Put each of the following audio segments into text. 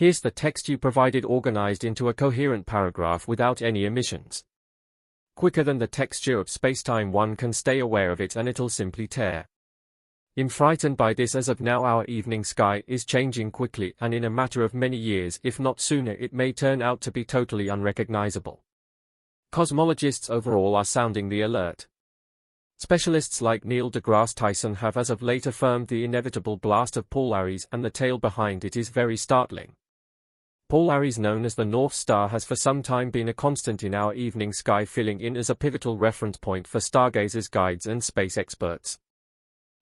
Here's the text you provided organized into a coherent paragraph without any omissions. Quicker than the texture of spacetime, one can stay aware of it and it'll simply tear. I'm frightened by this. As of now our evening sky is changing quickly, and in a matter of many years, if not sooner, it may turn out to be totally unrecognizable. Cosmologists overall are sounding the alert. Specialists like Neil deGrasse Tyson have as of late affirmed the inevitable blast of Polaris, and the tale behind it is very startling. Polaris, known as the North Star, has for some time been a constant in our evening sky, filling in as a pivotal reference point for stargazers, guides and space experts.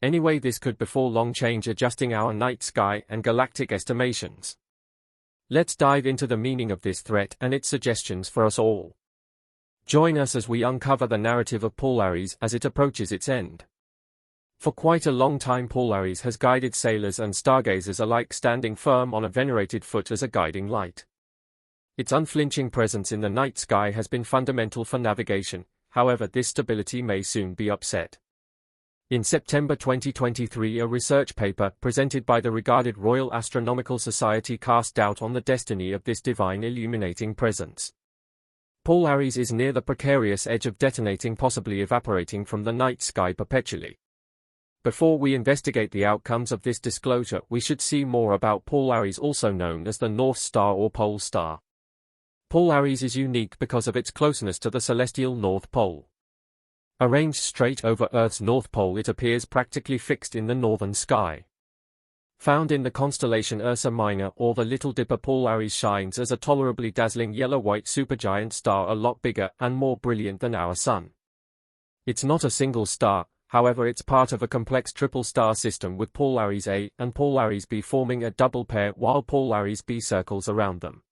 Anyway, this could before long change, adjusting our night sky and galactic estimations. Let's dive into the meaning of this threat and its suggestions for us all. Join us as we uncover the narrative of Polaris as it approaches its end. For quite a long time, Polaris has guided sailors and stargazers alike, standing firm on a venerated foot as a guiding light. Its unflinching presence in the night sky has been fundamental for navigation. However, this stability may soon be upset. In September 2023, a research paper presented by the regarded Royal Astronomical Society cast doubt on the destiny of this divine illuminating presence. Polaris is near the precarious edge of detonating, possibly evaporating from the night sky perpetually. Before we investigate the outcomes of this disclosure, we should see more about Polaris, also known as the North Star or Pole Star. Polaris is unique because of its closeness to the celestial North Pole. Arranged straight over Earth's North Pole, it appears practically fixed in the northern sky. Found in the constellation Ursa Minor or the Little Dipper, Polaris shines as a tolerably dazzling yellow-white supergiant star, a lot bigger and more brilliant than our Sun. It's not a single star, however. It's part of a complex triple star system, with Polaris A and Polaris B forming a double pair while Polaris B circles around them.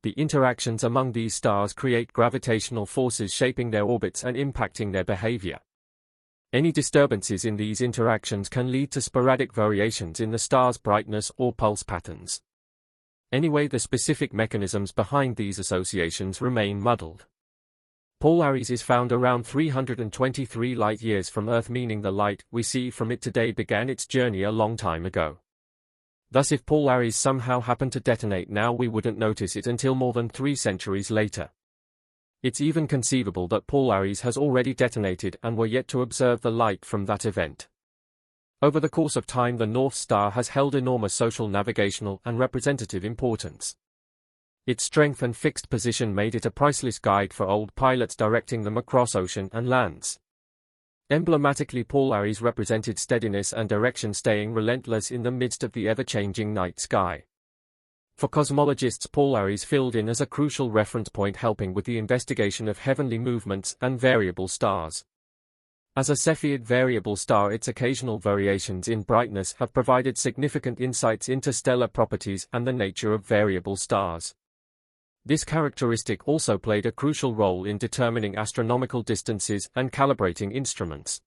The interactions among these stars create gravitational forces, shaping their orbits and impacting their behavior. Any disturbances in these interactions can lead to sporadic variations in the star's brightness or pulse patterns. Anyway, the specific mechanisms behind these associations remain muddled. Polaris is found around 323 light-years from Earth, meaning the light we see from it today began its journey a long time ago. Thus, if Polaris somehow happened to detonate now, we wouldn't notice it until more than 3 centuries later. It's even conceivable that Polaris has already detonated and we're yet to observe the light from that event. Over the course of time, the North Star has held enormous social, navigational, and representative importance. Its strength and fixed position made it a priceless guide for old pilots, directing them across ocean and lands. Emblematically, Polaris represented steadiness and direction, staying relentless in the midst of the ever-changing night sky. For cosmologists, Polaris filled in as a crucial reference point, helping with the investigation of heavenly movements and variable stars. As a Cepheid variable star, its occasional variations in brightness have provided significant insights into stellar properties and the nature of variable stars. This characteristic also played a crucial role in determining astronomical distances and calibrating instruments.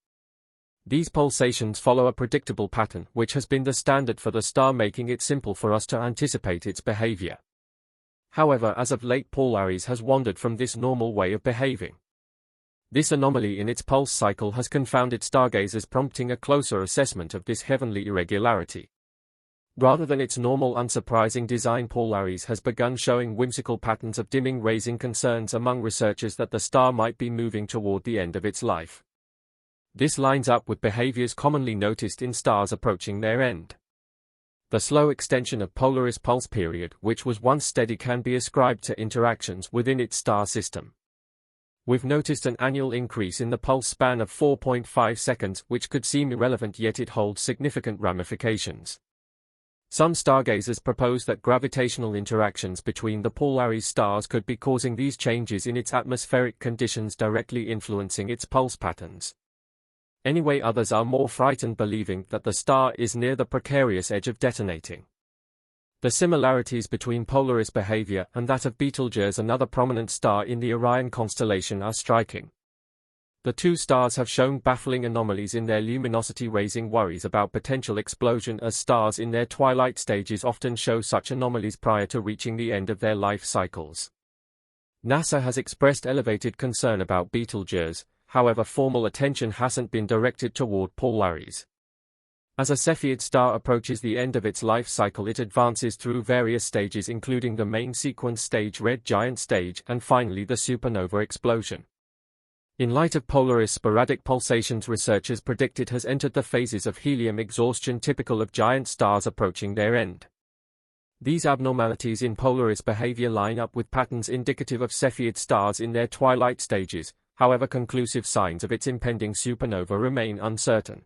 These pulsations follow a predictable pattern, which has been the standard for the star, making it simple for us to anticipate its behavior. However, as of late, Polaris has wandered from this normal way of behaving. This anomaly in its pulse cycle has confounded stargazers, prompting a closer assessment of this heavenly irregularity. Rather than its normal, unsurprising design, Polaris has begun showing whimsical patterns of dimming, raising concerns among researchers that the star might be moving toward the end of its life. This lines up with behaviors commonly noticed in stars approaching their end. The slow extension of Polaris' pulse period, which was once steady, can be ascribed to interactions within its star system. We've noticed an annual increase in the pulse span of 4.5 seconds, which could seem irrelevant, yet it holds significant ramifications. Some stargazers propose that gravitational interactions between the Polaris stars could be causing these changes in its atmospheric conditions, directly influencing its pulse patterns. Anyway, others are more frightened, believing that the star is near the precarious edge of detonating. The similarities between Polaris behavior and that of Betelgeuse, another prominent star in the Orion constellation, are striking. The two stars have shown baffling anomalies in their luminosity, raising worries about potential explosion, as stars in their twilight stages often show such anomalies prior to reaching the end of their life cycles. NASA has expressed elevated concern about Betelgeuse, however formal attention hasn't been directed toward Polaris. As a Cepheid star approaches the end of its life cycle, it advances through various stages, including the main sequence stage, red giant stage, and finally the supernova explosion. In light of Polaris' sporadic pulsations, researchers predict it has entered the phases of helium exhaustion typical of giant stars approaching their end. These abnormalities in Polaris behavior line up with patterns indicative of Cepheid stars in their twilight stages. However, conclusive signs of its impending supernova remain uncertain.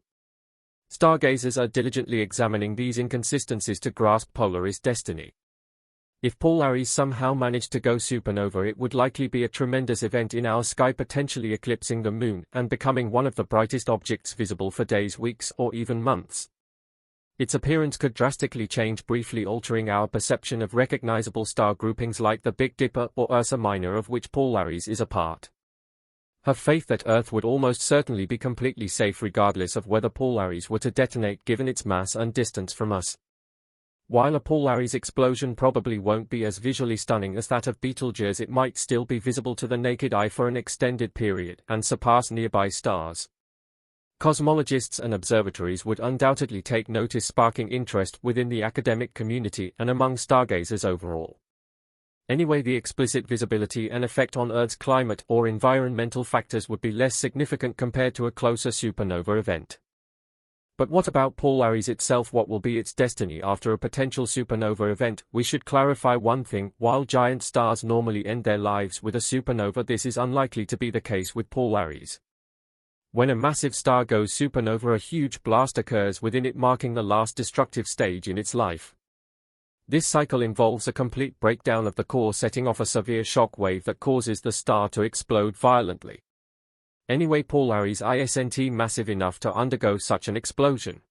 Stargazers are diligently examining these inconsistencies to grasp Polaris' destiny. If Polaris somehow managed to go supernova, it would likely be a tremendous event in our sky, potentially eclipsing the Moon and becoming one of the brightest objects visible for days, weeks, or even months. Its appearance could drastically change, briefly altering our perception of recognizable star groupings like the Big Dipper or Ursa Minor, of which Polaris is a part. Have faith that Earth would almost certainly be completely safe regardless of whether Polaris were to detonate, given its mass and distance from us. While a Polaris explosion probably won't be as visually stunning as that of Betelgeuse, it might still be visible to the naked eye for an extended period and surpass nearby stars. Cosmologists and observatories would undoubtedly take notice, sparking interest within the academic community and among stargazers overall. Anyway, the explicit visibility and effect on Earth's climate or environmental factors would be less significant compared to a closer supernova event. But what about Polaris itself? What will be its destiny after a potential supernova event? We should clarify one thing: while giant stars normally end their lives with a supernova, this is unlikely to be the case with Polaris. When a massive star goes supernova, a huge blast occurs within it, marking the last destructive stage in its life. This cycle involves a complete breakdown of the core, setting off a severe shock wave that causes the star to explode violently. Anyway, Polaris isn't massive enough to undergo such an explosion.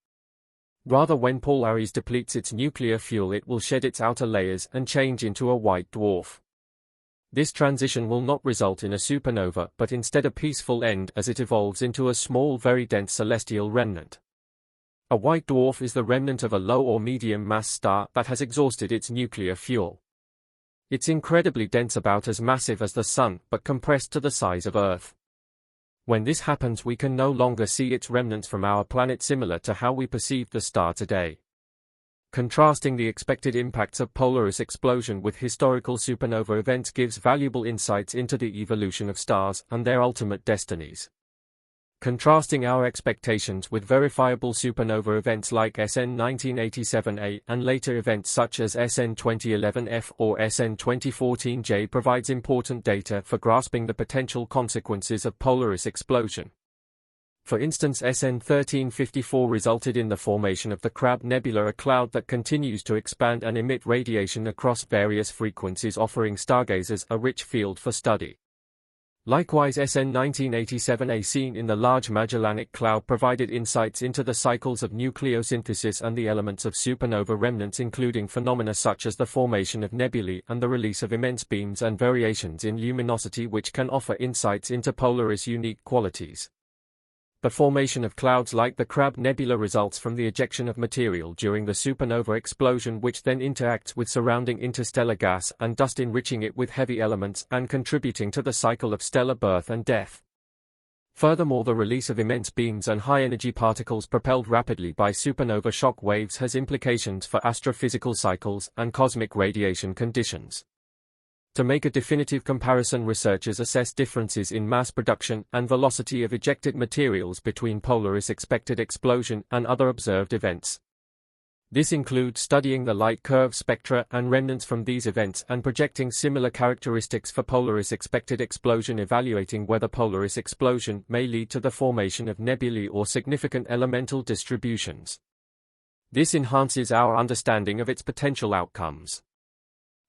Rather, when Polaris depletes its nuclear fuel, it will shed its outer layers and change into a white dwarf. This transition will not result in a supernova, but instead a peaceful end as it evolves into a small, very dense celestial remnant. A white dwarf is the remnant of a low or medium mass star that has exhausted its nuclear fuel. It's incredibly dense, about as massive as the Sun, but compressed to the size of Earth. When this happens, we can no longer see its remnants from our planet, similar to how we perceive the star today. Contrasting the expected impacts of Polaris explosion with historical supernova events gives valuable insights into the evolution of stars and their ultimate destinies. Contrasting our expectations with verifiable supernova events like SN 1987A and later events such as SN 2011F or SN 2014J provides important data for grasping the potential consequences of Polaris explosion. For instance, SN 1354 resulted in the formation of the Crab Nebula, a cloud that continues to expand and emit radiation across various frequencies, offering stargazers a rich field for study. Likewise, SN 1987A, seen in the Large Magellanic Cloud, provided insights into the cycles of nucleosynthesis and the elements of supernova remnants, including phenomena such as the formation of nebulae and the release of immense beams and variations in luminosity, which can offer insights into Polaris' unique qualities. The formation of clouds like the Crab Nebula results from the ejection of material during the supernova explosion, which then interacts with surrounding interstellar gas and dust, enriching it with heavy elements and contributing to the cycle of stellar birth and death. Furthermore, the release of immense beams and high-energy particles propelled rapidly by supernova shock waves has implications for astrophysical cycles and cosmic radiation conditions. To make a definitive comparison, researchers assess differences in mass production and velocity of ejected materials between Polaris expected explosion and other observed events. This includes studying the light curve spectra and remnants from these events and projecting similar characteristics for Polaris expected explosion, evaluating whether Polaris explosion may lead to the formation of nebulae or significant elemental distributions. This enhances our understanding of its potential outcomes.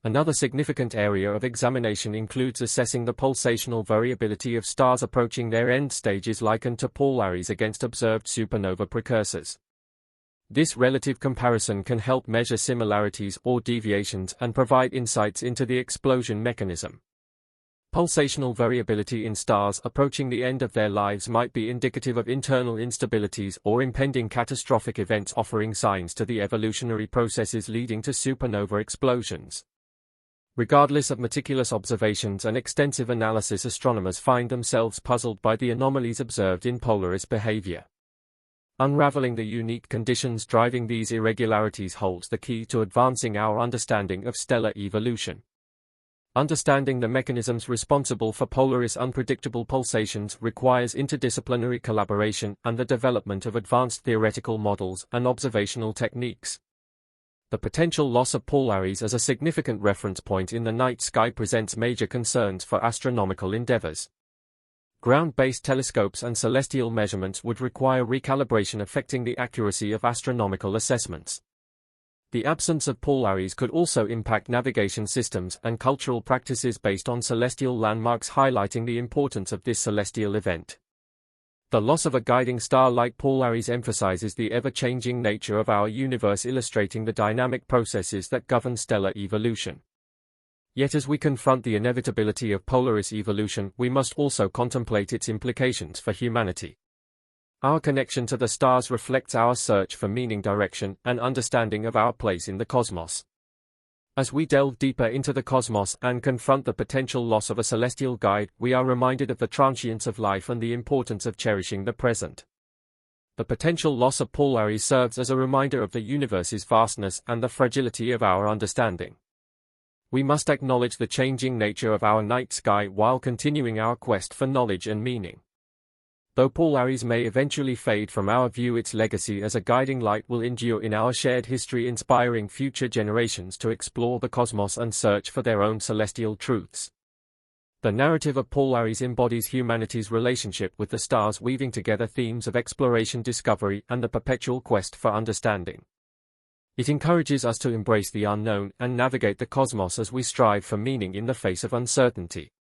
Another significant area of examination includes assessing the pulsational variability of stars approaching their end stages, likened to Polaris, against observed supernova precursors. This relative comparison can help measure similarities or deviations and provide insights into the explosion mechanism. Pulsational variability in stars approaching the end of their lives might be indicative of internal instabilities or impending catastrophic events, offering signs to the evolutionary processes leading to supernova explosions. Regardless of meticulous observations and extensive analysis, astronomers find themselves puzzled by the anomalies observed in Polaris behavior. Unraveling the unique conditions driving these irregularities holds the key to advancing our understanding of stellar evolution. Understanding the mechanisms responsible for Polaris' unpredictable pulsations requires interdisciplinary collaboration and the development of advanced theoretical models and observational techniques. The potential loss of Polaris as a significant reference point in the night sky presents major concerns for astronomical endeavors. Ground-based telescopes and celestial measurements would require recalibration affecting the accuracy of astronomical assessments. The absence of Polaris could also impact navigation systems and cultural practices based on celestial landmarks, highlighting the importance of this celestial event. The loss of a guiding star like Polaris emphasizes the ever-changing nature of our universe, illustrating the dynamic processes that govern stellar evolution. Yet as we confront the inevitability of Polaris evolution, we must also contemplate its implications for humanity. Our connection to the stars reflects our search for meaning, direction, and understanding of our place in the cosmos. As we delve deeper into the cosmos and confront the potential loss of a celestial guide, we are reminded of the transience of life and the importance of cherishing the present. The potential loss of Polaris serves as a reminder of the universe's vastness and the fragility of our understanding. We must acknowledge the changing nature of our night sky while continuing our quest for knowledge and meaning. Though Polaris may eventually fade from our view, its legacy as a guiding light will endure in our shared history, inspiring future generations to explore the cosmos and search for their own celestial truths. The narrative of Polaris embodies humanity's relationship with the stars, weaving together themes of exploration, discovery, and the perpetual quest for understanding. It encourages us to embrace the unknown and navigate the cosmos as we strive for meaning in the face of uncertainty.